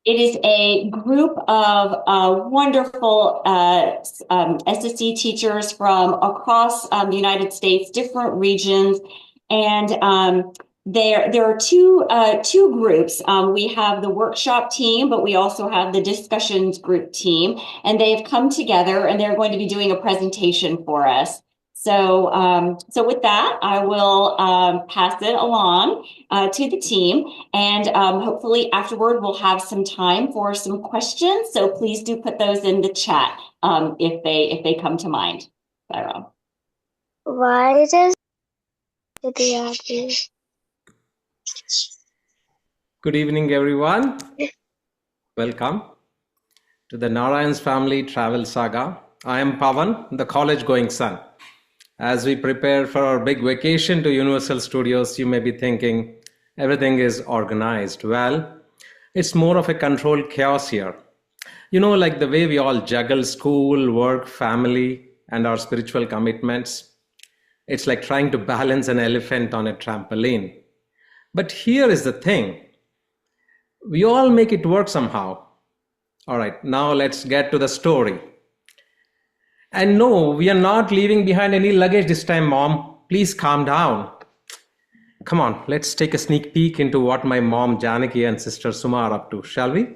It is a group of wonderful SSE teachers from across the United States, different regions, and there are two groups. We have the workshop team, but we also have the discussions group team, and they've come together and they're going to be doing a presentation for us. So with that, I will pass it along to the team, and hopefully afterward we'll have some time for some questions. So please do put those in the chat if they come to mind. Sarah. Why does Good evening, everyone. Welcome to the Narayan's Family Travel Saga. I am Pavan, the college-going son. As we prepare for our big vacation to Universal Studios, you may be thinking everything is organized. Well, it's more of a controlled chaos here. You know, like the way we all juggle school, work, family, and our spiritual commitments. It's like trying to balance an elephant on a trampoline. But here is the thing. We all make it work somehow. All right, now let's get to the story. And no, we are not leaving behind any luggage this time, Mom. Please calm down. Come on, let's take a sneak peek into what my mom Janaki and sister Suma are up to, shall we?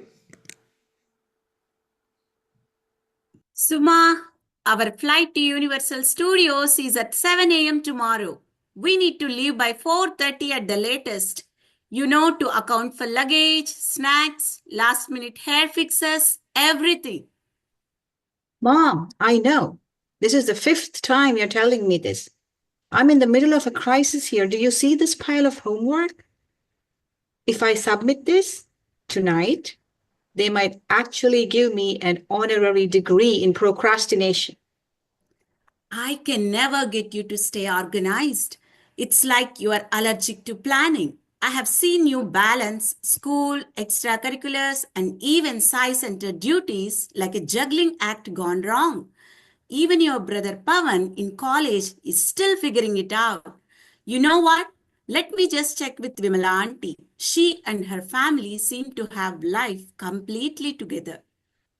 Suma, our flight to Universal Studios is at 7 a.m. tomorrow. We need to leave by 4:30 at the latest. You know, to account for luggage, snacks, last-minute hair fixes, everything. Mom, I know. This is the 5th time you're telling me this. I'm in the middle of a crisis here. Do you see this pile of homework? If I submit this tonight, they might actually give me an honorary degree in procrastination. I can never get you to stay organized. It's like you are allergic to planning. I have seen you balance school, extracurriculars, and even Sai Center duties like a juggling act gone wrong. Even your brother Pavan in college is still figuring it out. You know what? Let me just check with Vimala auntie. She and her family seem to have life completely together.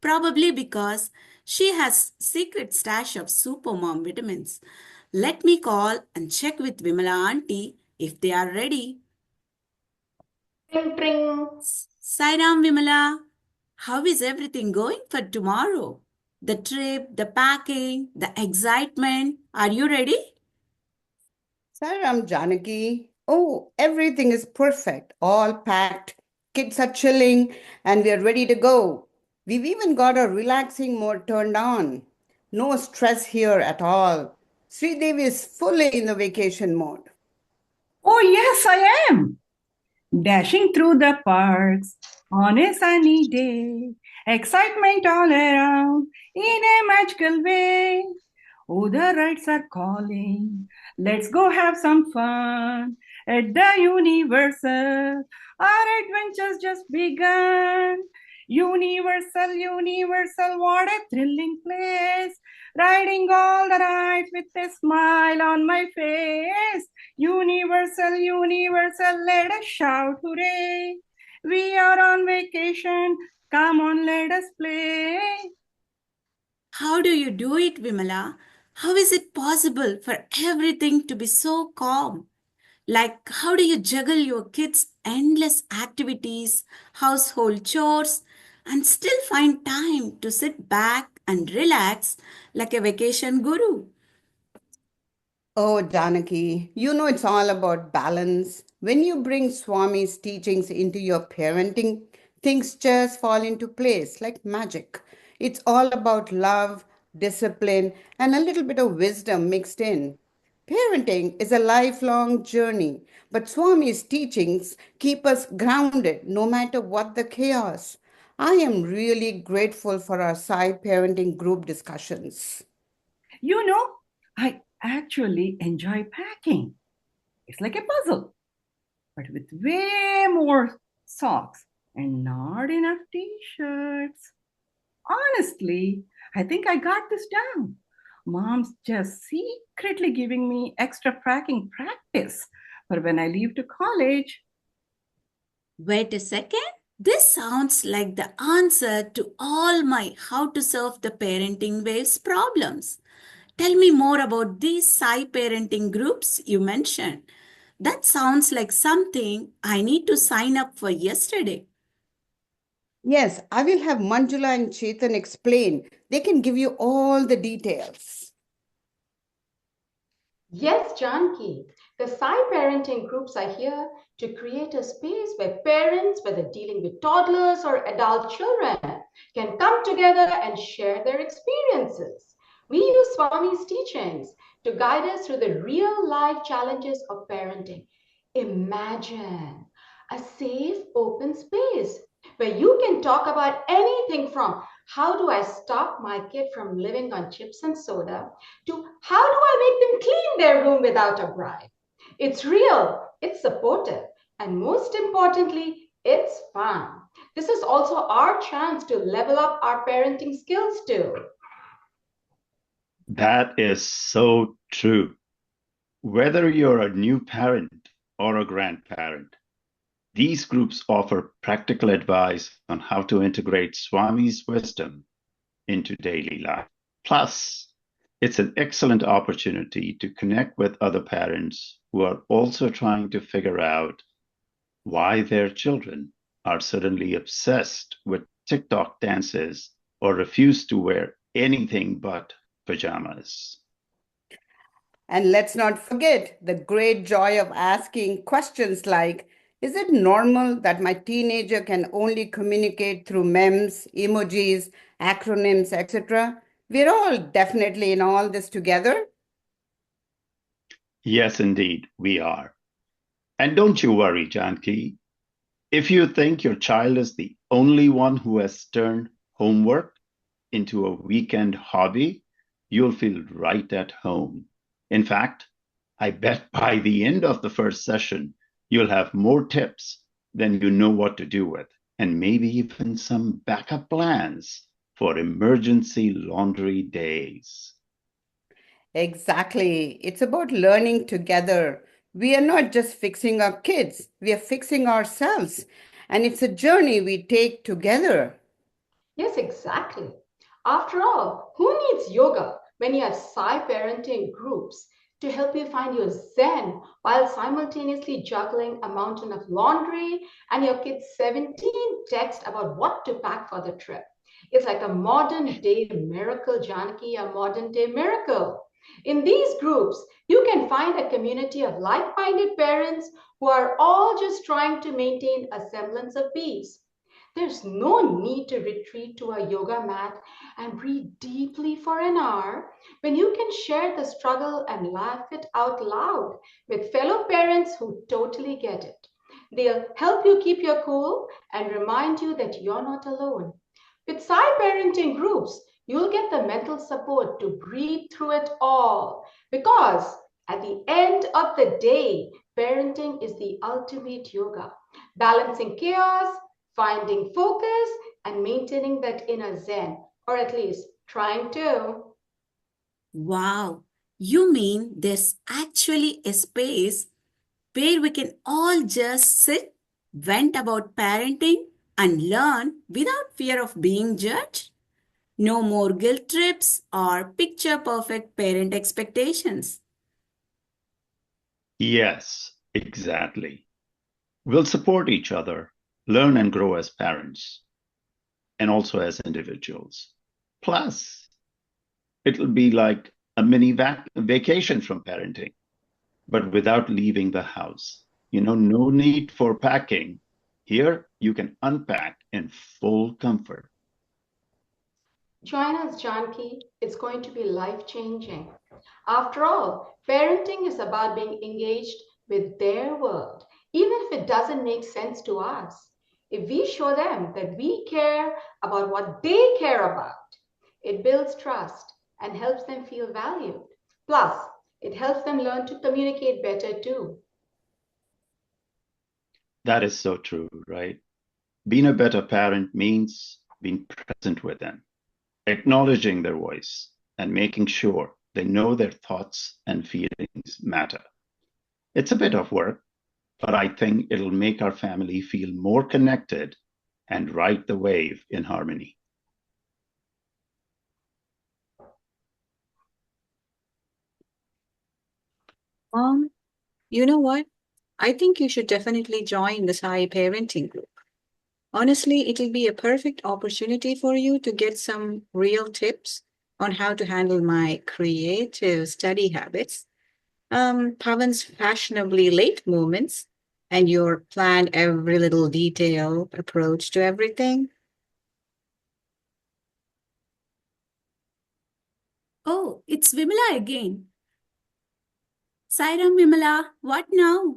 Probably because she has secret stash of supermom vitamins. Let me call and check with Vimala auntie if they are ready. Pring, pring. Sairam, Vimala. How is everything going for tomorrow? The trip, the packing, the excitement. Are you ready? Sairam, Janaki. Oh, everything is perfect, all packed. Kids are chilling, and we are ready to go. We've even got a relaxing mode turned on. No stress here at all. Sridevi is fully in the vacation mode. Oh, yes, I am. Dashing through the parks on a sunny day. Excitement all around in a magical way. Oh, the rides are calling. Let's go have some fun at the Universal. Our adventure's just begun. Universal, Universal, what a thrilling place. Riding all the rides with a smile on my face. Universal, Universal, let us shout hooray. We are on vacation. Come on, let us play. How do you do it, Vimala? How is it possible for everything to be so calm? Like, how do you juggle your kids' endless activities, household chores, and still find time to sit back and relax like a vacation guru? Oh, Janaki, you know it's all about balance. When you bring Swami's teachings into your parenting, things just fall into place like magic. It's all about love, discipline, and a little bit of wisdom mixed in. Parenting is a lifelong journey, but Swami's teachings keep us grounded no matter what the chaos. I am really grateful for our Sai parenting group discussions. You know, I actually enjoy packing. It's like a puzzle, but with way more socks and not enough t-shirts. Honestly, I think I got this down. Mom's just secretly giving me extra packing practice for when I leave to college. Wait a second. This sounds like the answer to all my how to solve the parenting waves problems. Tell me more about these Sai parenting groups you mentioned. That sounds like something I need to sign up for yesterday. Yes, I will have Manjula and Chetan explain. They can give you all the details. Yes, Janki. The Sai parenting groups are here to create a space where parents, whether dealing with toddlers or adult children, can come together and share their experiences. We use Swami's teachings to guide us through the real life challenges of parenting. Imagine a safe, open space where you can talk about anything from how do I stop my kid from living on chips and soda to how do I make them clean their room without a bribe. It's real, it's supportive, and most importantly, it's fun. This is also our chance to level up our parenting skills too. That is so true. Whether you're a new parent or a grandparent, these groups offer practical advice on how to integrate Swami's wisdom into daily life. Plus, it's an excellent opportunity to connect with other parents who are also trying to figure out why their children are suddenly obsessed with TikTok dances or refuse to wear anything but pajamas. And let's not forget the great joy of asking questions like, is it normal that my teenager can only communicate through memes, emojis, acronyms, etc.? We're all definitely in all this together. Yes, indeed, we are. And don't you worry, Janki. If you think your child is the only one who has turned homework into a weekend hobby, you'll feel right at home. In fact, I bet by the end of the first session, you'll have more tips than you know what to do with, and maybe even some backup plans for emergency laundry days. Exactly. It's about learning together. We are not just fixing our kids, we are fixing ourselves. And it's a journey we take together. Yes, exactly. After all, who needs yoga when you have Sai parenting groups to help you find your zen while simultaneously juggling a mountain of laundry and your kid's 17 texts about what to pack for the trip? It's like a modern day miracle, Janaki, a modern day miracle. In these groups, you can find a community of like minded parents who are all just trying to maintain a semblance of peace. There's no need to retreat to a yoga mat and breathe deeply for an hour when you can share the struggle and laugh it out loud with fellow parents who totally get it. They'll help you keep your cool and remind you that you're not alone. With Sai parenting groups, you'll get the mental support to breathe through it all because at the end of the day, parenting is the ultimate yoga, balancing chaos, finding focus, and maintaining that inner zen, or at least trying to. Wow, you mean there's actually a space where we can all just sit, vent about parenting, and learn without fear of being judged? No more guilt trips or picture perfect parent expectations. Yes, exactly. We'll support each other, learn and grow as parents, and also as individuals. Plus, it'll be like a mini vacation from parenting, but without leaving the house. No need for packing. Here, you can unpack in full comfort. Join us, Janki. It's going to be life changing. After all, parenting is about being engaged with their world, even if it doesn't make sense to us. If we show them that we care about what they care about, it builds trust and helps them feel valued. Plus, it helps them learn to communicate better too. That is so true, right? Being a better parent means being present with them, acknowledging their voice, and making sure they know their thoughts and feelings matter. It's a bit of work, but I think it'll make our family feel more connected and ride the wave in harmony. Mom, you know what? I think you should definitely join the Sai Parenting group. Honestly, it'll be a perfect opportunity for you to get some real tips on how to handle my creative study habits, Pavan's fashionably late movements, and your planned every little detail approach to everything. Oh, it's Vimala again. Sairam Vimala, what now?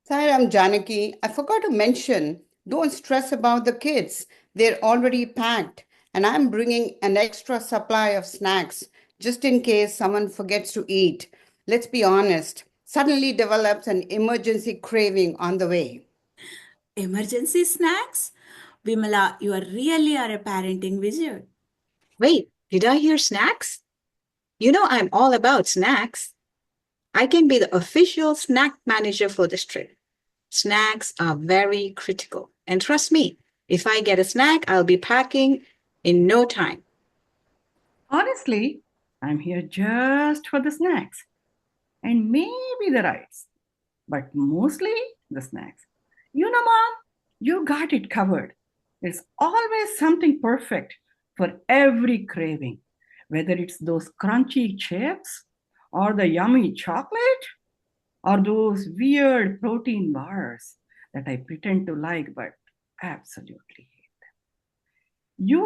Sairam Janaki, I forgot to mention, don't stress about the kids. They're already packed, and I'm bringing an extra supply of snacks just in case someone forgets to eat. Let's be honest, suddenly develops an emergency craving on the way. Emergency snacks? Vimala, you are really are a parenting wizard. Wait, did I hear snacks? You know I'm all about snacks. I can be the official snack manager for this trip. Snacks are very critical. And trust me, if I get a snack, I'll be packing in no time. Honestly, I'm here just for the snacks and maybe the rides, but mostly the snacks. You know, Mom, you got it covered. There's always something perfect for every craving, whether it's those crunchy chips or the yummy chocolate or those weird protein bars that I pretend to like but absolutely hate. You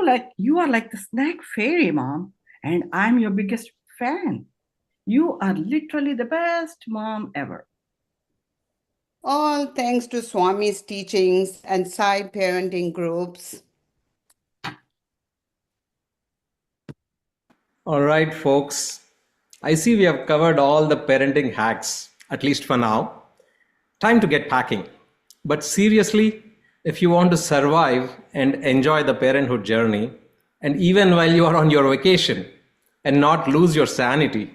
are like the snack fairy, Mom, and I'm your biggest fan. You are literally the best mom ever. All thanks to Swami's teachings and Sai parenting groups. All right, folks. I see we have covered all the parenting hacks, at least for now. Time to get packing. But seriously, if you want to survive and enjoy the parenthood journey, and even while you are on your vacation and not lose your sanity,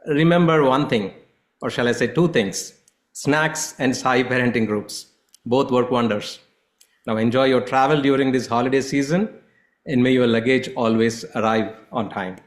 remember one thing, or shall I say two things: snacks and Sai parenting groups. Both work wonders. Now enjoy your travel during this holiday season, and may your luggage always arrive on time.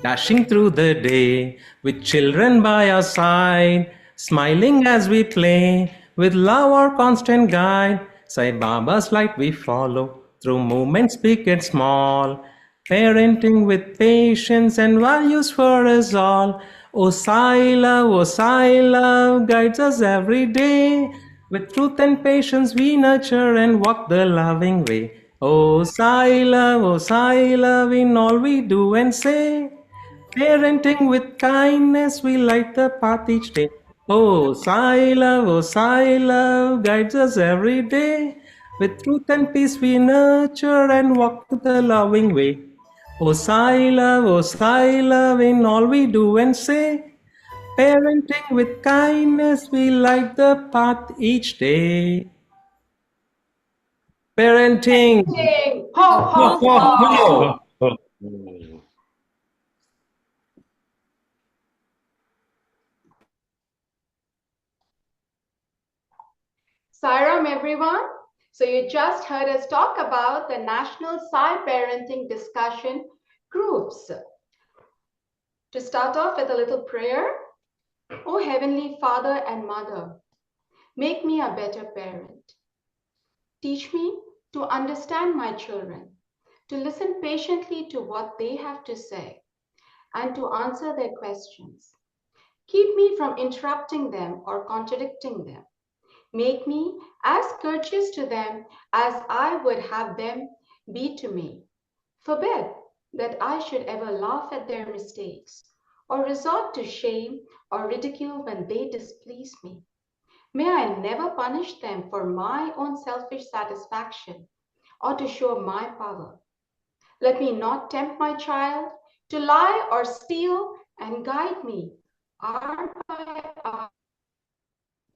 Dashing through the day with children by our side, smiling as we play, with love our constant guide. Sai Baba's light we follow, through moments big and small, parenting with patience and values for us all. O Sai love guides us every day. With truth and patience we nurture and walk the loving way. O Sai love in all we do and say. Parenting with kindness, we light the path each day. Oh, Sai love guides us every day. With truth and peace, we nurture and walk the loving way. Oh, Sai love in all we do and say. Parenting with kindness, we light the path each day. Parenting. Ding! Ho, Ho, ho, ho, ho! ho. Sairam, everyone. So you just heard us talk about the National Sai Parenting discussion groups. To start off with a little prayer. Oh, Heavenly Father and Mother, make me a better parent. Teach me to understand my children, to listen patiently to what they have to say, and to answer their questions. Keep me from interrupting them or contradicting them. Make me as courteous to them as I would have them be to me. Forbid that I should ever laugh at their mistakes or resort to shame or ridicule when they displease me. May I never punish them for my own selfish satisfaction or to show my power. Let me not tempt my child to lie or steal, and guide me hour by hour,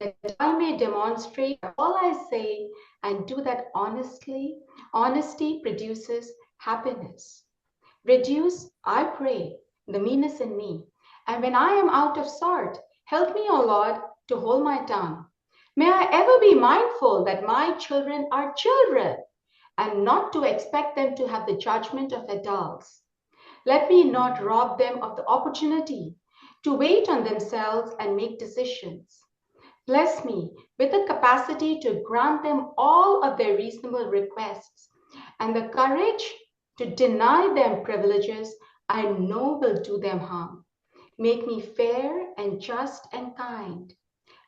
that I may demonstrate all I say and do that honestly. Honesty produces happiness. Reduce, I pray, the meanness in me. And when I am out of sort, Help me, O Lord, to hold my tongue. May I ever be mindful that my children are children and not to expect them to have the judgment of adults. Let me not rob them of the opportunity to wait on themselves and make decisions. Bless me with the capacity to grant them all of their reasonable requests and the courage to deny them privileges I know will do them harm. Make me fair and just and kind,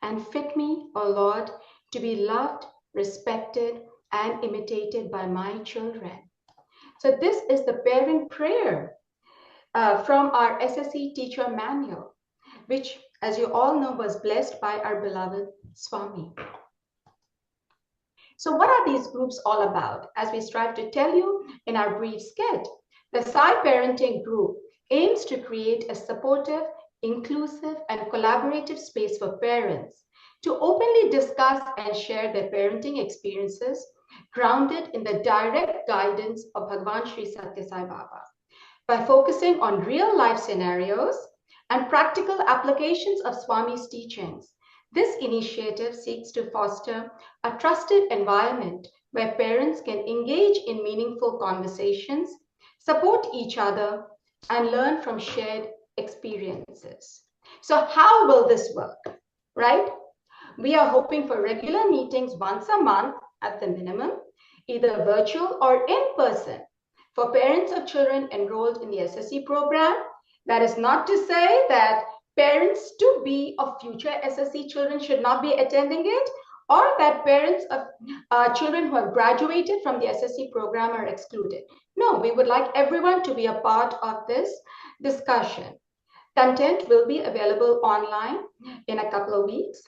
and fit me, O Lord, to be loved, respected, and imitated by my children. So this is the parent prayer from our SSE teacher manual, which, as you all know, was blessed by our beloved Swami. So what are these groups all about? As we strive to tell you in our brief sketch, the Sai Parenting Group aims to create a supportive, inclusive, and collaborative space for parents to openly discuss and share their parenting experiences grounded in the direct guidance of Bhagwan Sri Satya Sai Baba. By focusing on real-life scenarios and practical applications of Swami's teachings, this initiative seeks to foster a trusted environment where parents can engage in meaningful conversations, support each other, and learn from shared experiences. So how will this work, right? We are hoping for regular meetings once a month at the minimum, either virtual or in person, for parents of children enrolled in the SSE program. That is not to say that parents to be of future SSE children should not be attending it, or that parents of children who have graduated from the SSE program are excluded. No, we would like everyone to be a part of this discussion. Content will be available online in a couple of weeks.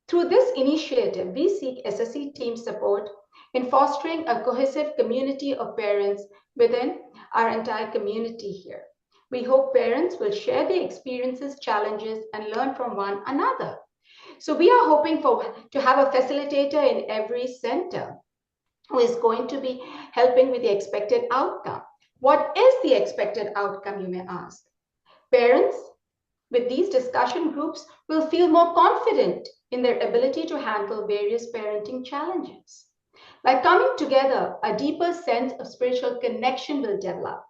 Through this initiative, we seek SSE team support in fostering a cohesive community of parents within our entire community here. We hope parents will share their experiences, challenges, and learn from one another. So we are hoping to have a facilitator in every center who is going to be helping with the expected outcome. What is the expected outcome, you may ask? Parents with these discussion groups will feel more confident in their ability to handle various parenting challenges. By coming together, a deeper sense of spiritual connection will develop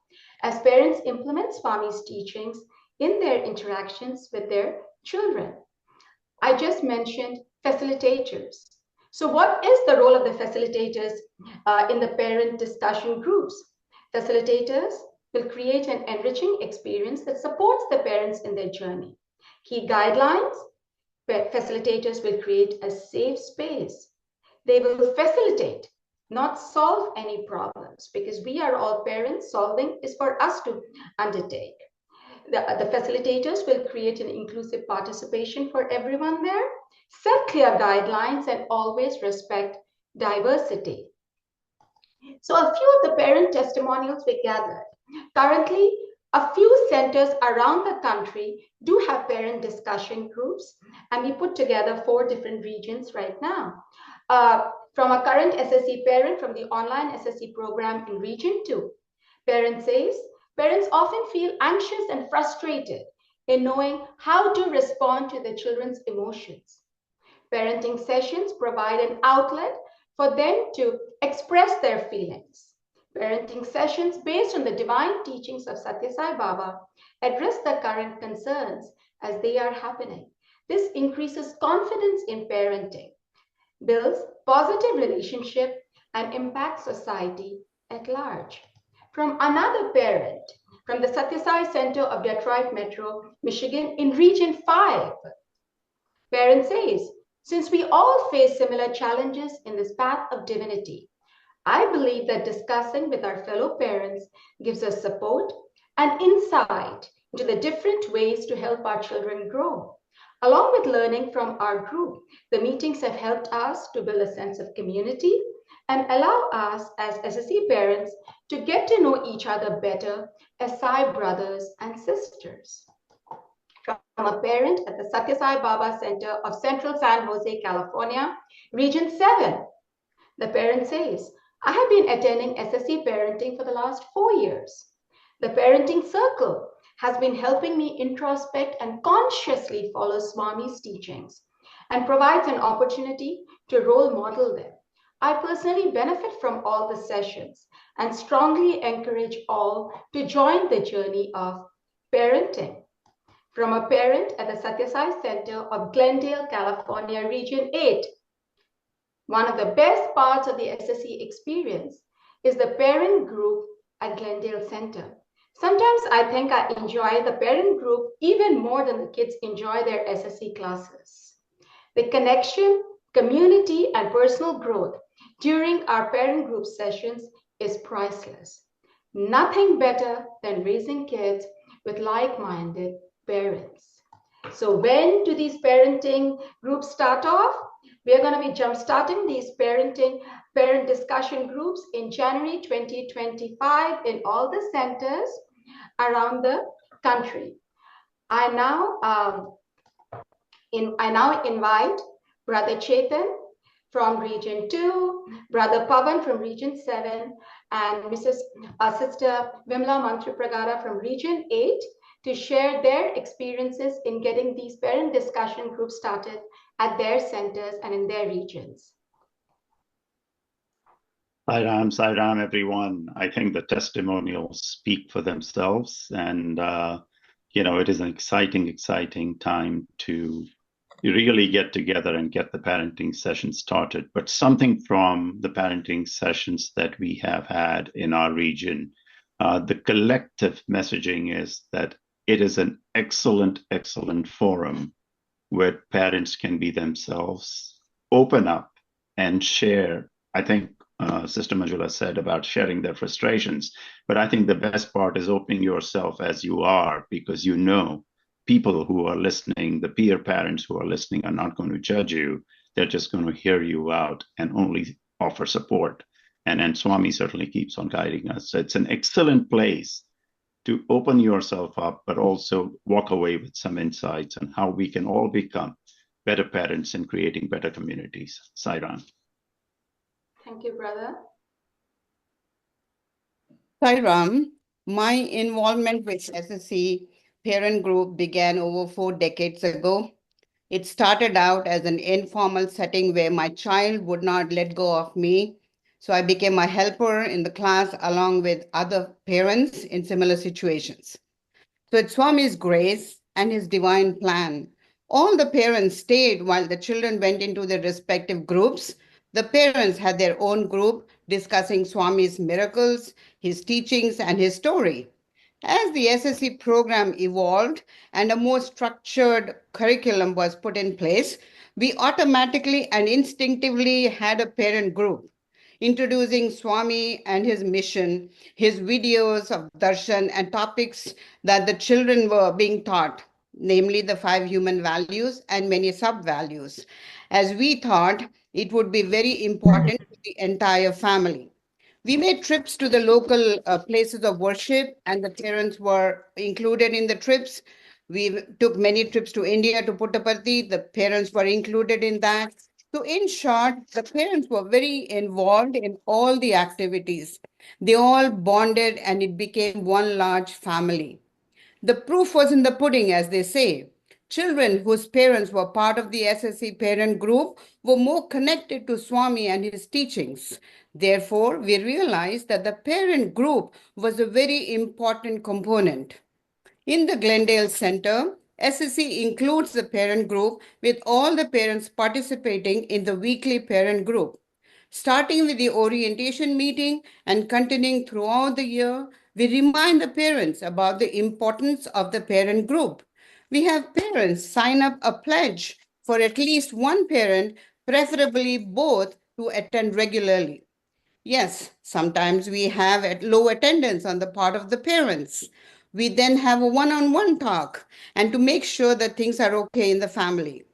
as parents implement Swami's teachings in their interactions with their children. I just mentioned facilitators. So what is the role of the facilitators in the parent discussion groups? Facilitators will create an enriching experience that supports the parents in their journey. Key guidelines: facilitators will create a safe space. They will facilitate, not solve any problems, because we are all parents. Solving is for us to undertake. The facilitators will create an inclusive participation for everyone there, set clear guidelines, and always respect diversity. So a few of the parent testimonials we gathered. Currently, a few centers around the country do have parent discussion groups, and we put together 4 different regions right now. From a current SSE parent from the online SSE program in Region 2, parent says, parents often feel anxious and frustrated in knowing how to respond to their children's emotions. Parenting sessions provide an outlet for them to express their feelings. Parenting sessions based on the divine teachings of Satya Sai Baba address the current concerns as they are happening. This increases confidence in parenting, builds positive relationship, and impacts society at large. From another parent, from the Satya Sai Center of Detroit Metro, Michigan in Region 5, parent says, since we all face similar challenges in this path of divinity, I believe that discussing with our fellow parents gives us support and insight into the different ways to help our children grow. Along with learning from our group, the meetings have helped us to build a sense of community and allow us as SSE parents to get to know each other better as Sai brothers and sisters. From a parent at the Satya Sai Baba Center of Central San Jose, California, Region 7, the parent says, I have been attending SSE parenting for the last 4 years. The parenting circle has been helping me introspect and consciously follow Swami's teachings and provides an opportunity to role model them. I personally benefit from all the sessions and strongly encourage all to join the journey of parenting. From a parent at the Sathya Sai Center of Glendale, California, Region 8. One of the best parts of the SSE experience is the parent group at Glendale Center. Sometimes I think I enjoy the parent group even more than the kids enjoy their SSE classes. The connection, community, and personal growth during our parent group sessions is priceless. Nothing better than raising kids with like-minded parents. So when do these parenting groups start off? We are going to be jump-starting these parent discussion groups in January 2025 in all the centers around the country. I now invite Brother Chetan from Region 2, Brother Pavan from Region 7, and Sister Vimla Mantripragada from Region 8 to share their experiences in getting these parent discussion groups started at their centers and in their regions. Sai Ram, everyone. I think the testimonials speak for themselves, and it is an exciting time to really get together and get the parenting session started. But something from the parenting sessions that we have had in our region, the collective messaging is that it is an excellent forum where parents can be themselves, open up and share. I think Sister Manjula said about sharing their frustrations, but I think the best part is opening yourself as you are, because people who are listening, the peer parents who are listening, are not going to judge you. They're just going to hear you out and only offer support. And Swami certainly keeps on guiding us. So it's an excellent place to open yourself up, but also walk away with some insights on how we can all become better parents and creating better communities. Sai Ram. Thank you, brother. Sai Ram, my involvement with SSE parent group began over 4 decades ago. It started out as an informal setting where my child would not let go of me. So I became a helper in the class along with other parents in similar situations. So it's Swami's grace and his divine plan. All the parents stayed while the children went into their respective groups. The parents had their own group discussing Swami's miracles, his teachings, and his story. As the SSE program evolved and a more structured curriculum was put in place, we automatically and instinctively had a parent group introducing Swami and his mission, his videos of darshan and topics that the children were being taught, namely the 5 human values and many sub-values, as we thought it would be very important to the entire family. We made trips to the local places of worship, and the parents were included in the trips. We took many trips to India, to Puttaparthi. The parents were included in that. So in short, the parents were very involved in all the activities. They all bonded and it became one large family. The proof was in the pudding, as they say. Children whose parents were part of the SSE parent group were more connected to Swami and his teachings. Therefore, we realized that the parent group was a very important component. In the Glendale Center, SSE includes the parent group with all the parents participating in the weekly parent group. Starting with the orientation meeting and continuing throughout the year, we remind the parents about the importance of the parent group. We have parents sign up a pledge for at least one parent, preferably both, to attend regularly. Yes, sometimes we have low attendance on the part of the parents. We then have a one-on-one talk and to make sure that things are okay in the family.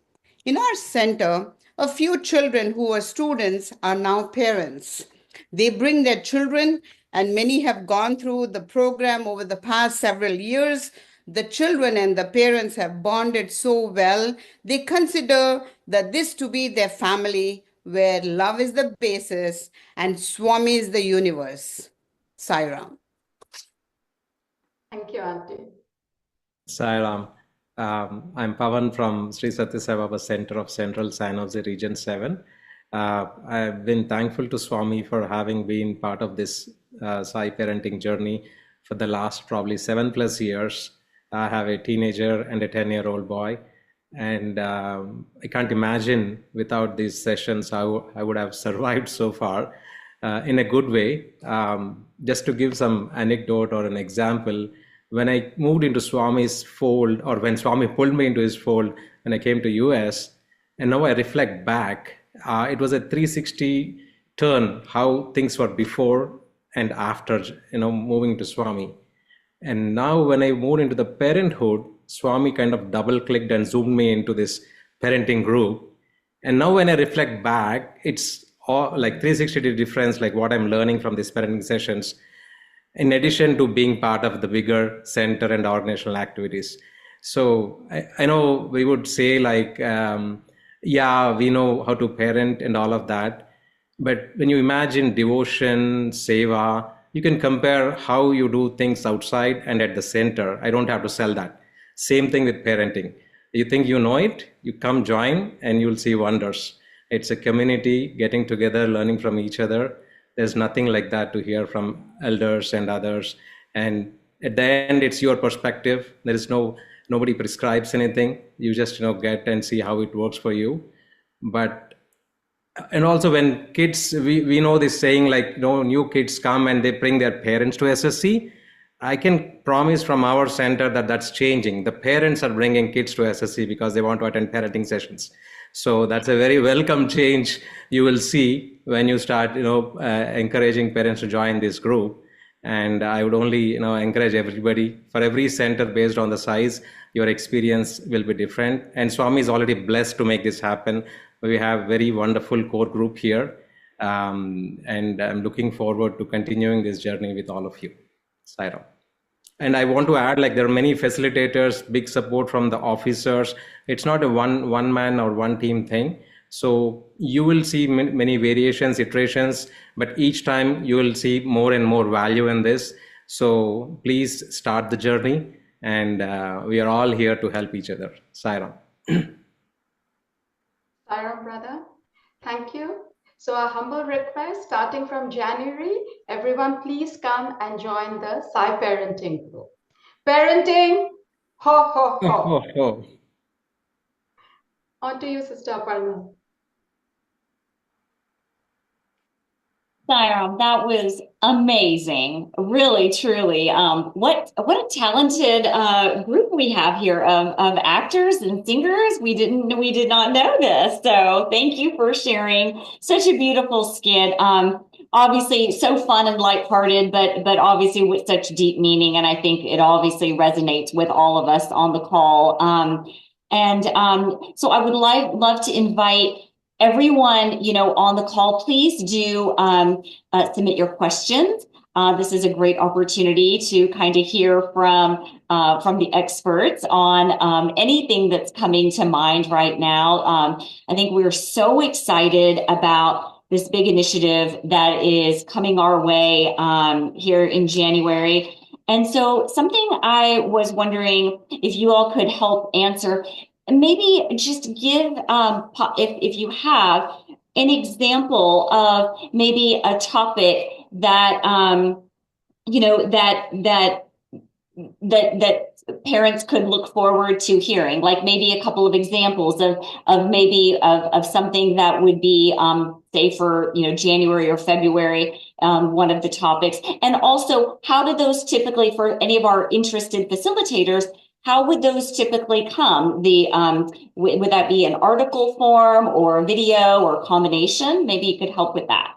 In our center, a few children who were students are now parents. They bring their children, and many have gone through the program over the past several years. The children and the parents have bonded so well, they consider that this to be their family, where love is the basis and Swami is the universe. Sai Ram. Thank you, Auntie. Sairam. I'm Pavan from Sri Sathya Sai Baba Center of Central San Jose Region 7. I've been thankful to Swami for having been part of this Sai parenting journey for the last probably 7+ years. I have a teenager and a 10-year-old boy, and I can't imagine without these sessions how I would have survived so far in a good way. Just to give some anecdote or an example, when I moved into Swami's fold, or when Swami pulled me into his fold when I came to US, and now I reflect back, it was a 360 turn how things were before and after, moving to Swami. And now when I moved into the parenthood, Swami kind of double clicked and zoomed me into this parenting group. And now when I reflect back, it's all like 360 difference, like what I'm learning from these parenting sessions, in addition to being part of the bigger center and organizational activities. So I know we would say like, yeah, we know how to parent and all of that. But when you imagine devotion, seva, you can compare how you do things outside and at the center. I don't have to sell that. Same thing with parenting. You think you know it, you come join and you'll see wonders. It's a community getting together, learning from each other. There's nothing like that to hear from elders and others. And at the end, it's your perspective. There is nobody prescribes anything. You just get and see how it works for you. But and also when kids, we know this saying like new kids come and they bring their parents to SSE. I can promise from our center that that's changing. The parents are bringing kids to SSE because they want to attend parenting sessions. So that's a very welcome change you will see when you start, encouraging parents to join this group. And I would only, encourage everybody. For every center based on the size, your experience will be different. And Swami is already blessed to make this happen. We have very wonderful core group here. And I'm looking forward to continuing this journey with all of you. Sairam. And I want to add, like there are many facilitators, big support from the officers. It's not a one man or one team thing. So you will see many variations, iterations, but each time you will see more and more value in this. So please start the journey, and we are all here to help each other. Sairam. Sairam, brother. Thank you. So a humble request, starting from January, everyone please come and join the Sai Parenting group. Parenting, ho, ho, ho. On to you, Sister Aparna. Sairam, that was amazing. Really, truly. What a talented group we have here of actors and singers. We did not know this. So thank you for sharing such a beautiful skit. Obviously so fun and lighthearted, but obviously with such deep meaning. And I think it obviously resonates with all of us on the call. So I would love to invite everyone, on the call. Please do submit your questions. This is a great opportunity to kind of hear from the experts on anything that's coming to mind right now. I think we're so excited about this big initiative that is coming our way here in January. And so something I was wondering if you all could help answer, maybe just give, if you have an example of maybe a topic that, that parents could look forward to hearing, like maybe a couple of examples of something that would be, say for, January or February, one of the topics. And also, how do those typically, for any of our interested facilitators, how would those typically come? Would that be an article form or a video or a combination? Maybe you could help with that.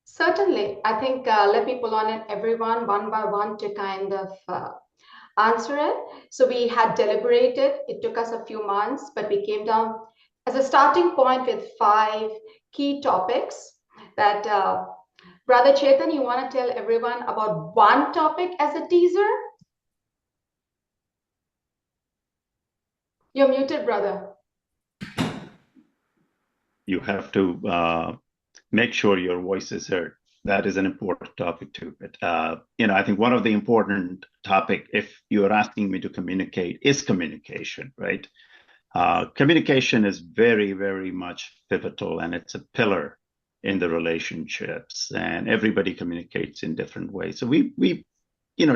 Certainly. I think let me pull on it everyone one by one to kind of answer it. So we had deliberated. It took us a few months, but we came down as a starting point with 5 key topics that Brother Chetan, you want to tell everyone about one topic as a teaser? You're muted, brother. You have to make sure your voice is heard. that is an important topic too. But I think one of the important topic, if you are asking me to communicate, is communication, right? Communication is very, very much pivotal, and it's a pillar in the relationships, and everybody communicates in different ways. So we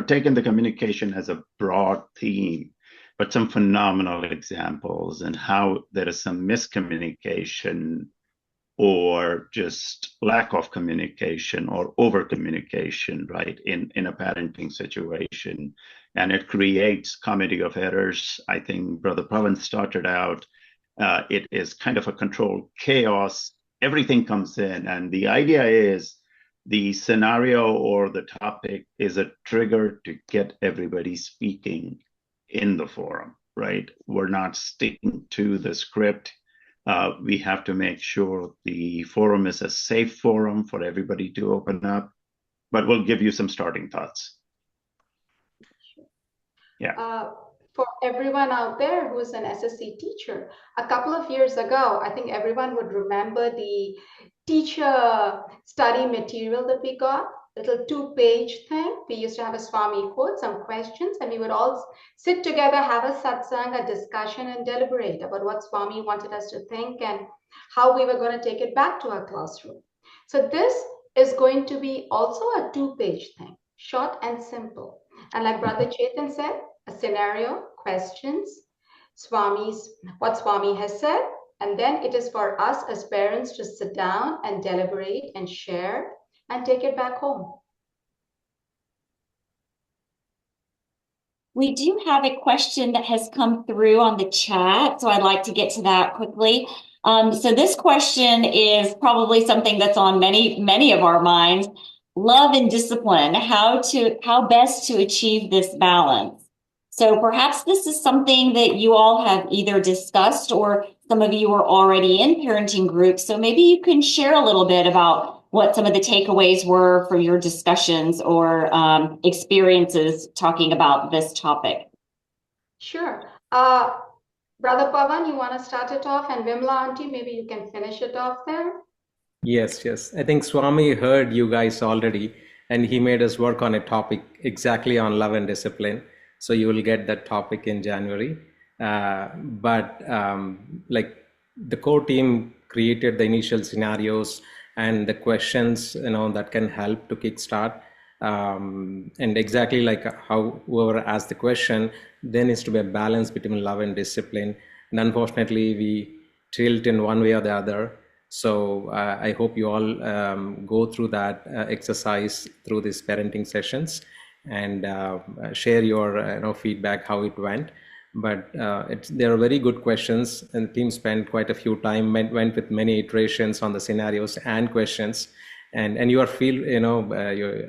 taken the communication as a broad theme, but some phenomenal examples and how there is some miscommunication or just lack of communication or over communication, right, in a parenting situation. And it creates comedy of errors. I think Brother Pavan started out, it is kind of a controlled chaos. Everything comes in, and the idea is the scenario or the topic is a trigger to get everybody speaking in the forum, right? We're not sticking to the script. We have to make sure the forum is a safe forum for everybody to open up, but we'll give you some starting thoughts. Yeah. For everyone out there who's an SSE teacher, a couple of years ago, I think everyone would remember the teacher study material that we got, little 2-page thing. We used to have a Swami quote, some questions, and we would all sit together, have a satsang, a discussion, and deliberate about what Swami wanted us to think and how we were going to take it back to our classroom. So this is going to be also a 2-page thing, short and simple. And like Brother Chetan said, a scenario, questions, what Swami has said, and then it is for us as parents to sit down and deliberate and share and take it back home. We do have a question that has come through on the chat, so I'd like to get to that quickly. So this question is probably something that's on many of our minds. Love and discipline, how best to achieve this balance. So perhaps this is something that you all have either discussed or some of you are already in parenting groups. So maybe you can share a little bit about what some of the takeaways were from your discussions or experiences talking about this topic. Sure. Brother Pavan, you want to start it off? And Vimla Auntie, maybe you can finish it off there? Yes. I think Swami heard you guys already, and he made us work on a topic exactly on love and discipline. So you will get that topic in January. But like the core team created the initial scenarios and the questions, that can help to kickstart. And exactly like how whoever asked the question, there needs to be a balance between love and discipline. And unfortunately, we tilt in one way or the other. So I hope you all go through that exercise through these parenting sessions and share your feedback, how it went. But there are very good questions, and the team spent quite a few time, went with many iterations on the scenarios and questions. And you are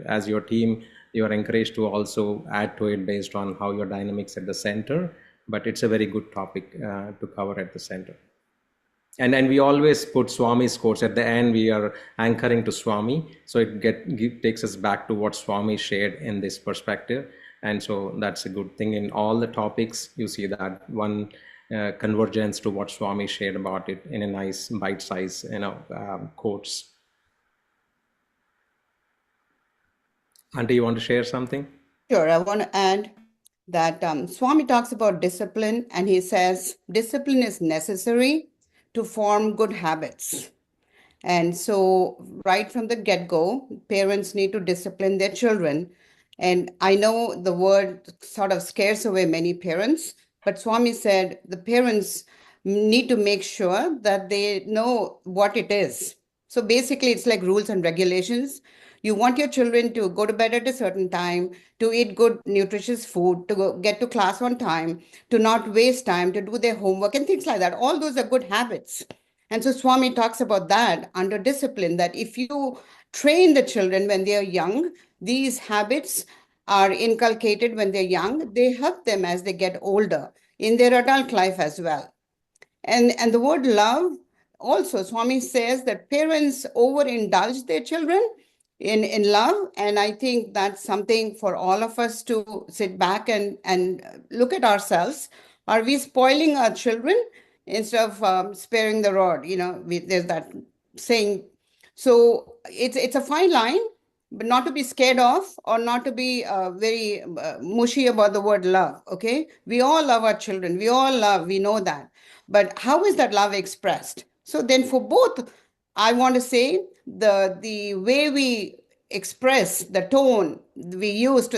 as your team, you are encouraged to also add to it based on how your dynamics at the center. But it's a very good topic to cover at the center. And then we always put Swami's quotes at the end. We are anchoring to Swami, so it takes us back to what Swami shared in this perspective. And so that's a good thing. In all the topics, you see that one convergence to what Swami shared about it in a nice bite-size, quotes. Auntie, you want to share something? Sure, I want to add that Swami talks about discipline, and he says discipline is necessary to form good habits. And so right from the get-go, parents need to discipline their children. And I know the word sort of scares away many parents, but Swami said the parents need to make sure that they know what it is. So basically, it's like rules and regulations. You want your children to go to bed at a certain time, to eat good, nutritious food, to get to class on time, to not waste time, to do their homework and things like that. All those are good habits. And so Swami talks about that under discipline, that if you train the children when they're young, these habits are inculcated when they're young. They help them as they get older in their adult life as well. And the word love, also Swami says that parents overindulge their children in love. And I think that's something for all of us to sit back and look at ourselves. Are we spoiling our children instead of sparing the rod? There's that saying, So it's a fine line, but not to be scared of or not to be very mushy about the word love. Okay, we all love our children. We know that. But how is that love expressed? So then for both, I want to say the way we express, the tone we use for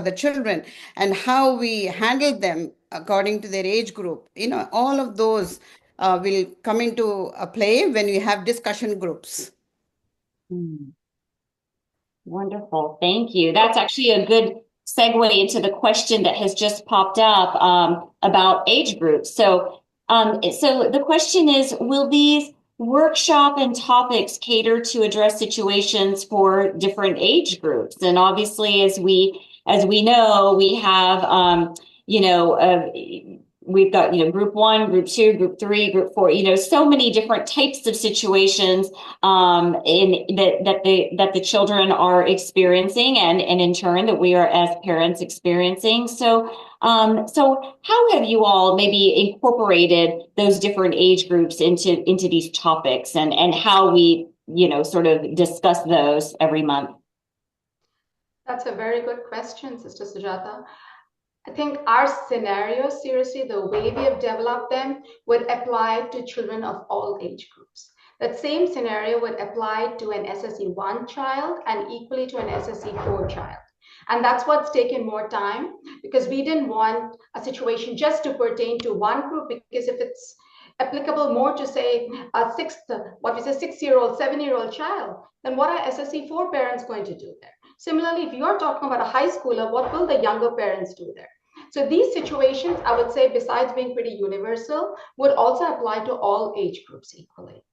the children, and how we handle them according to their age group, all of those will come into a play when we have discussion groups. Wonderful. Thank you. That's actually a good segue into the question that has just popped up about age groups. So the question is, will these workshop and topics cater to address situations for different age groups? And obviously, as we know, we have we've got group 1, group 2, group 3, group 4, so many different types of situations that the children are experiencing, and in turn that we are as parents experiencing. So how have you all maybe incorporated those different age groups into these topics, and how we sort of discuss those every month? That's a very good question, Sister Sujata. I think our scenarios, seriously, the way we have developed them would apply to children of all age groups. That same scenario would apply to an SSE 1 child and equally to an SSE 4 child. And that's what's taken more time, because we didn't want a situation just to pertain to one group, because if it's applicable more to, say, a 6-year-old, 7-year-old child, then what are SSE 4 parents going to do there? Similarly, if you're talking about a high schooler, what will the younger parents do there? So these situations, I would say, besides being pretty universal, would also apply to all age groups equally.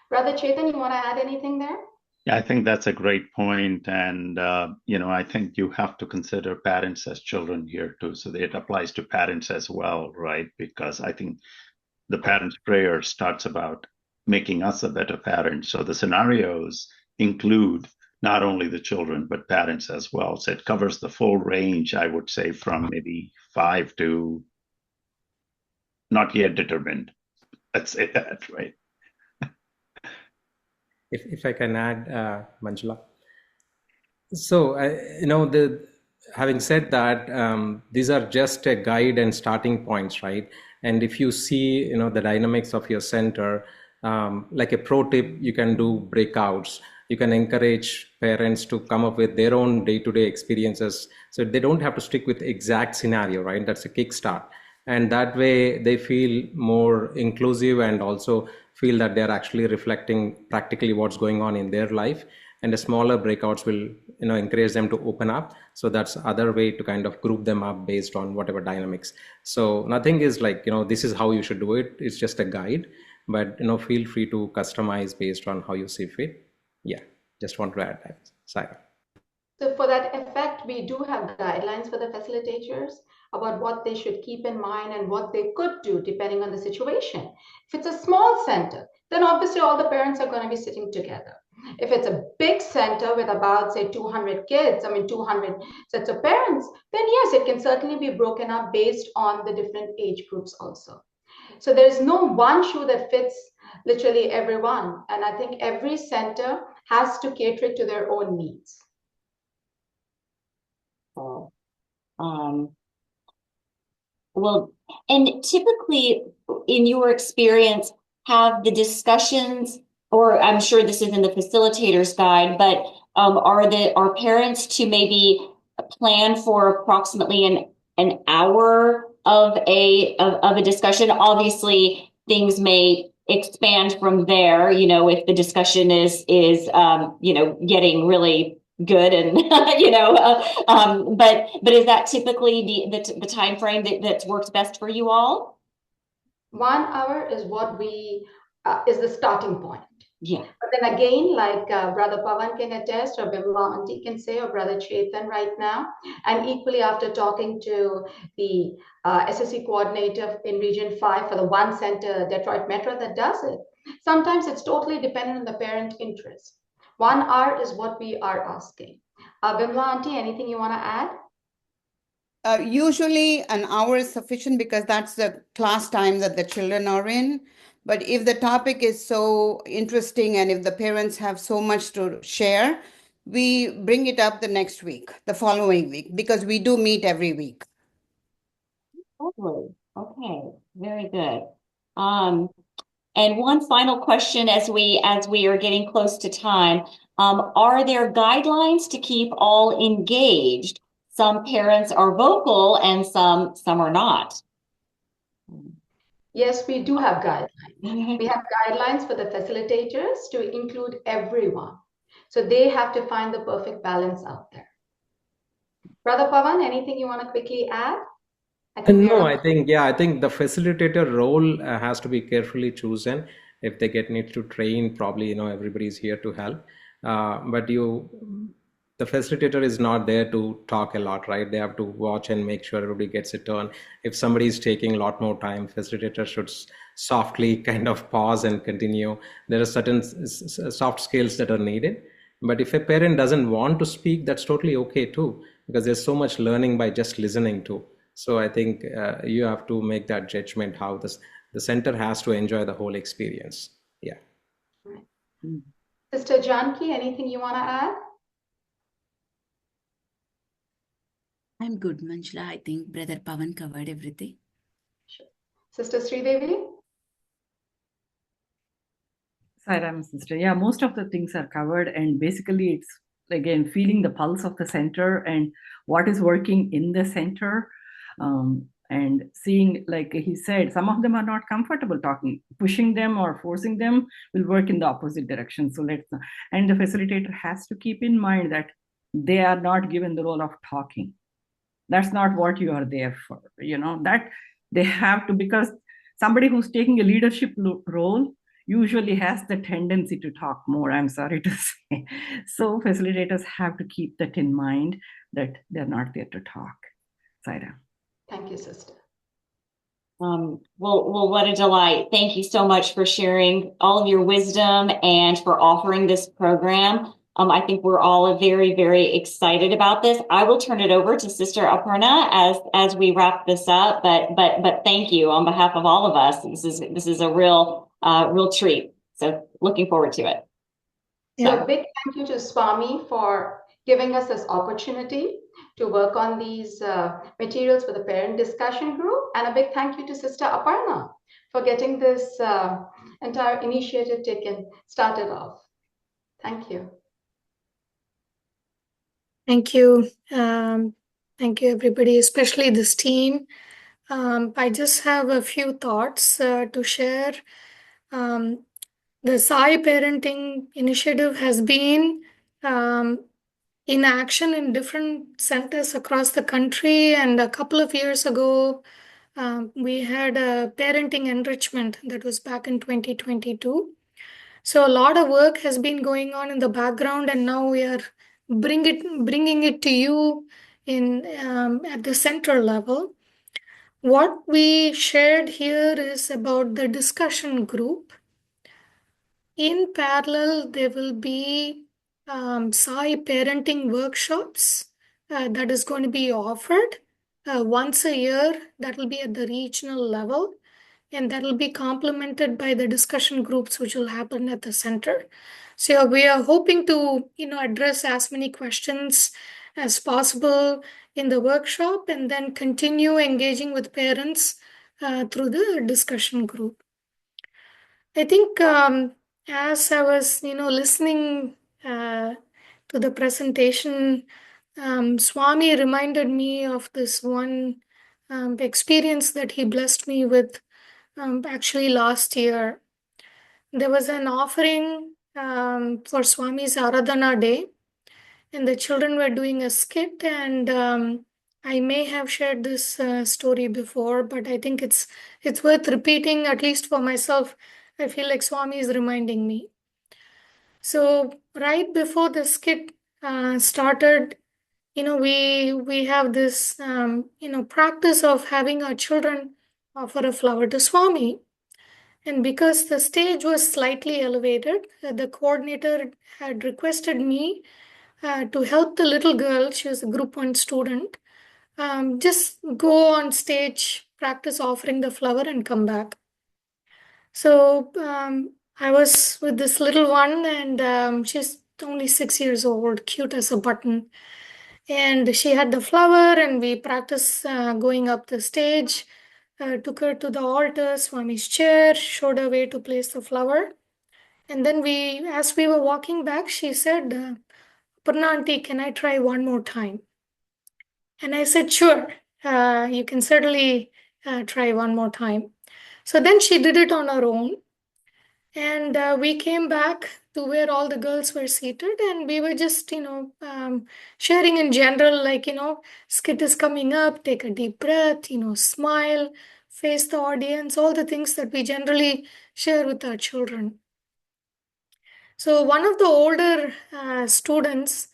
Brother Chetan, you want to add anything there? Yeah, I think that's a great point. And, I think you have to consider parents as children here too. So it applies to parents as well, right? Because I think the parent's prayer starts about making us a better parent. So the scenarios include not only the children, but parents as well. So it covers the full range, I would say, from maybe 5 to not yet determined. Let's say that, right? If I can add, Manjula. So, having said that, these are just a guide and starting points, right? And if you see, the dynamics of your center, like a pro tip, you can do breakouts. You can encourage parents to come up with their own day-to-day experiences. So they don't have to stick with exact scenario, right? That's a kickstart. And that way they feel more inclusive and also feel that they're actually reflecting practically what's going on in their life. And the smaller breakouts will encourage them to open up. So that's other way to kind of group them up based on whatever dynamics. So nothing is like this is how you should do it. It's just a guide, but feel free to customize based on how you see fit. Yeah, just want to add that. Sorry. So for that effect, we do have guidelines for the facilitators about what they should keep in mind and what they could do depending on the situation. If it's a small center, then obviously all the parents are going to be sitting together. If it's a big center with about, say, 200 kids, 200 sets of parents, then yes, it can certainly be broken up based on the different age groups also. So there's no one shoe that fits literally everyone. And I think every center has to cater to their own needs. Well, and typically in your experience, have the discussions, or I'm sure this is in the facilitator's guide, but are parents to maybe plan for approximately an hour of a discussion? Obviously, things may expand from there, if the discussion is getting really good and but is that typically the time frame that works best for you all? 1 hour is what we is the starting point. Yeah. But then again, like Brother Pavan can attest, or Bimla Auntie can say, or Brother Chetan right now, and equally after talking to the SSE coordinator in Region 5 for the one center, Detroit Metro, that does it, sometimes it's totally dependent on the parent interest. 1 hour is what we are asking. Bimla Auntie, anything you want to add? Usually an hour is sufficient because that's the class time that the children are in. But if the topic is so interesting and if the parents have so much to share, we bring it up the next week, the following week, because we do meet every week. Lovely. Okay, very good. And one final question as we are getting close to time. Are there guidelines to keep all engaged? Some parents are vocal and some are not. Yes, we do have guidelines. We have guidelines for the facilitators to include everyone. So they have to find the perfect balance out there. Brother Pavan, anything you want to quickly add? No, I think the facilitator role has to be carefully chosen. If they need to train, probably everybody's here to help. But the facilitator is not there to talk a lot, right? They have to watch and make sure everybody gets a turn. If somebody is taking a lot more time, facilitator should softly kind of pause and continue. There are certain soft skills that are needed. But if a parent doesn't want to speak, that's totally okay too, because there's so much learning by just listening to. So I think you have to make that judgment how the center has to enjoy the whole experience. Yeah. Sister Janki, anything you want to add? I'm good, Manjula. I think Brother Pavan covered everything. Sure. Sister Sridevi? Sairam, sister. Yeah, most of the things are covered, and basically it's again feeling the pulse of the center and what is working in the center, and seeing, like he said, some of them are not comfortable talking. Pushing them or forcing them will work in the opposite direction. So and the facilitator has to keep in mind that they are not given the role of talking. That's not what you are there for. That they have to, because somebody who's taking a leadership role usually has the tendency to talk more, I'm sorry to say. So facilitators have to keep that in mind, that they're not there to talk. Saira. Thank you, sister. Well, what a delight. Thank you so much for sharing all of your wisdom and for offering this program. I think we're all very, very excited about this. I will turn it over to Sister Aparna as we wrap this up, but thank you on behalf of all of us. This is a real treat. So looking forward to it. So a big thank you to Swami for giving us this opportunity to work on these materials for the parent discussion group. And a big thank you to Sister Aparna for getting this entire initiative started off. Thank you. Thank you. Thank you, everybody, especially this team. I just have a few thoughts to share. The Sai Parenting Initiative has been in action in different centers across the country. And a couple of years ago, we had a parenting enrichment that was back in 2022. So a lot of work has been going on in the background, and now we are bringing it to you in at the center level. What we shared here is about the discussion group. In parallel, there will be Sai parenting workshops that is going to be offered once a year. That will be at the regional level, and that will be complemented by the discussion groups which will happen at the center. So we are hoping to address as many questions as possible in the workshop, and then continue engaging with parents through the discussion group. I think as I was listening to the presentation, Swami reminded me of this one experience that he blessed me with actually last year. There was an offering for Swami's Aradhana Day, and the children were doing a skit, and I may have shared this story before, but I think it's worth repeating, at least for myself. I feel like Swami is reminding me. So right before the skit started, we have this practice of having our children offer a flower to Swami. And because the stage was slightly elevated, the coordinator had requested me to help the little girl. She was a group 1 student. Just go on stage, practice offering the flower, and come back. So I was with this little one, and she's only 6 years old, cute as a button. And she had the flower, and we practiced going up the stage. Took her to the altar, Swami's chair, showed her way to place the flower. And then as we were walking back, she said, Purna auntie, can I try one more time? And I said, sure, you can certainly try one more time. So then she did it on her own. And we came back to where all the girls were seated, and we were just, sharing in general, like, skit is coming up, take a deep breath, smile, face the audience, all the things that we generally share with our children. So one of the older students,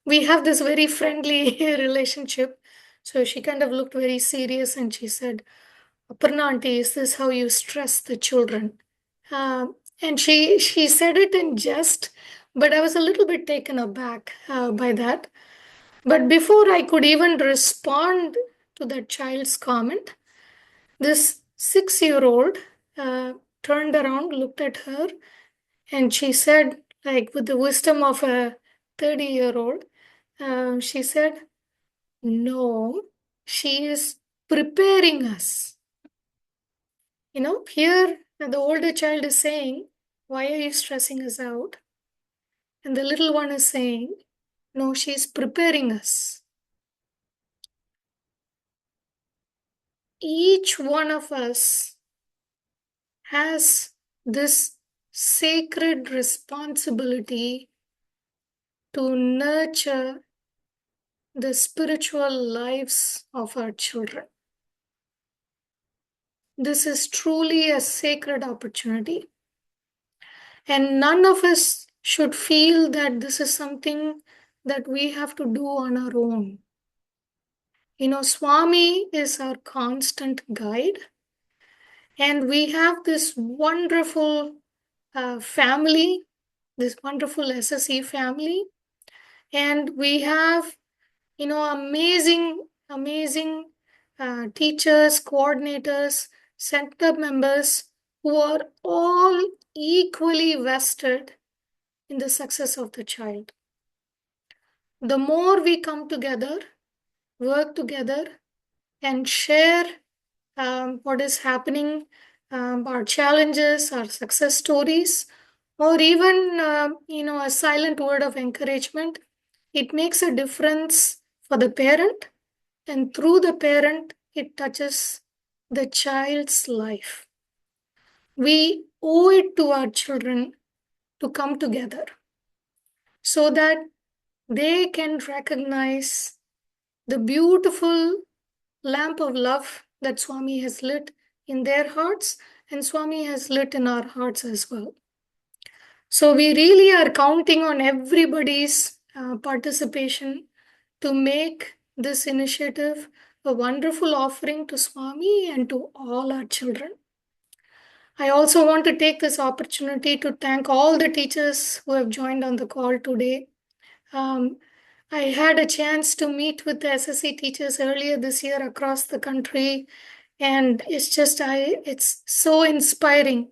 we have this very friendly relationship. So she kind of looked very serious and she said, Aparna auntie, is this how you stress the children? And she said it in jest, but I was a little bit taken aback by that. But before I could even respond to that child's comment, this 6-year-old turned around, looked at her, and she said, like with the wisdom of a 30-year-old, she said, no, she is preparing us. Here the older child is saying, why are you stressing us out? And the little one is saying, no, she's preparing us. Each one of us has this sacred responsibility to nurture the spiritual lives of our children. This is truly a sacred opportunity. And none of us should feel that this is something that we have to do on our own. Swami is our constant guide. And we have this wonderful family, this wonderful SSE family. And we have, amazing teachers, coordinators, center members who are all equally vested in the success of the child. The more we come together, work together, and share what is happening, our challenges, our success stories, or even, a silent word of encouragement, it makes a difference for the parent, and through the parent, it touches the child's life. We owe it to our children to come together so that they can recognize the beautiful lamp of love that Swami has lit in their hearts, and Swami has lit in our hearts as well. So we really are counting on everybody's participation to make this initiative a wonderful offering to Swami and to all our children. I also want to take this opportunity to thank all the teachers who have joined on the call today. I had a chance to meet with the SSE teachers earlier this year across the country, and it's so inspiring,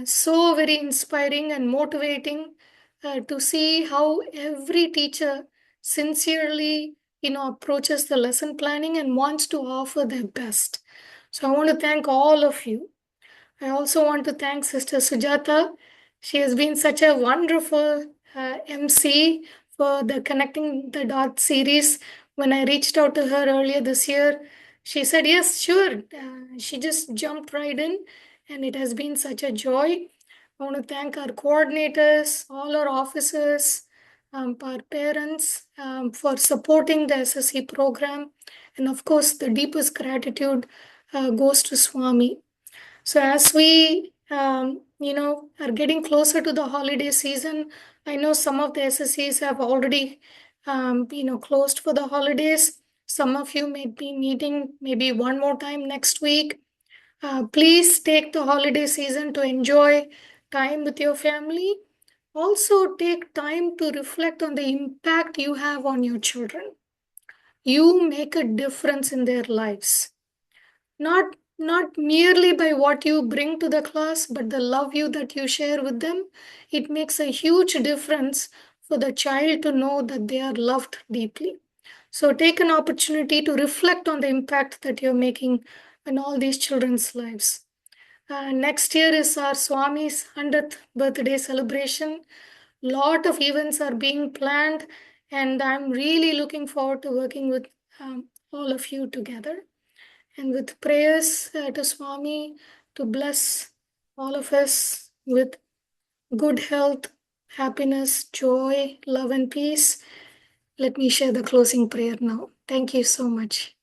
so very inspiring and motivating to see how every teacher sincerely, approaches the lesson planning and wants to offer their best. So I want to thank all of you. I also want to thank Sister Sujata. She has been such a wonderful MC for the Connecting the Dots series. When I reached out to her earlier this year, she said, yes, sure. She just jumped right in, and it has been such a joy. I want to thank our coordinators, all our officers, our parents for supporting the SSE program. And of course, the deepest gratitude goes to Swami. So as we, are getting closer to the holiday season, I know some of the SSEs have already, closed for the holidays. Some of you may be meeting maybe one more time next week. Please take the holiday season to enjoy time with your family. Also take time to reflect on the impact you have on your children. You make a difference in their lives. Not not merely by what you bring to the class, but the love that you share with them. It makes a huge difference for the child to know that they are loved deeply. So take an opportunity to reflect on the impact that you're making in all these children's lives. Next year is our Swami's 100th birthday celebration. Lot of events are being planned, and I'm really looking forward to working with all of you together. And with prayers to Swami to bless all of us with good health, happiness, joy, love, and peace. Let me share the closing prayer now. Thank you so much.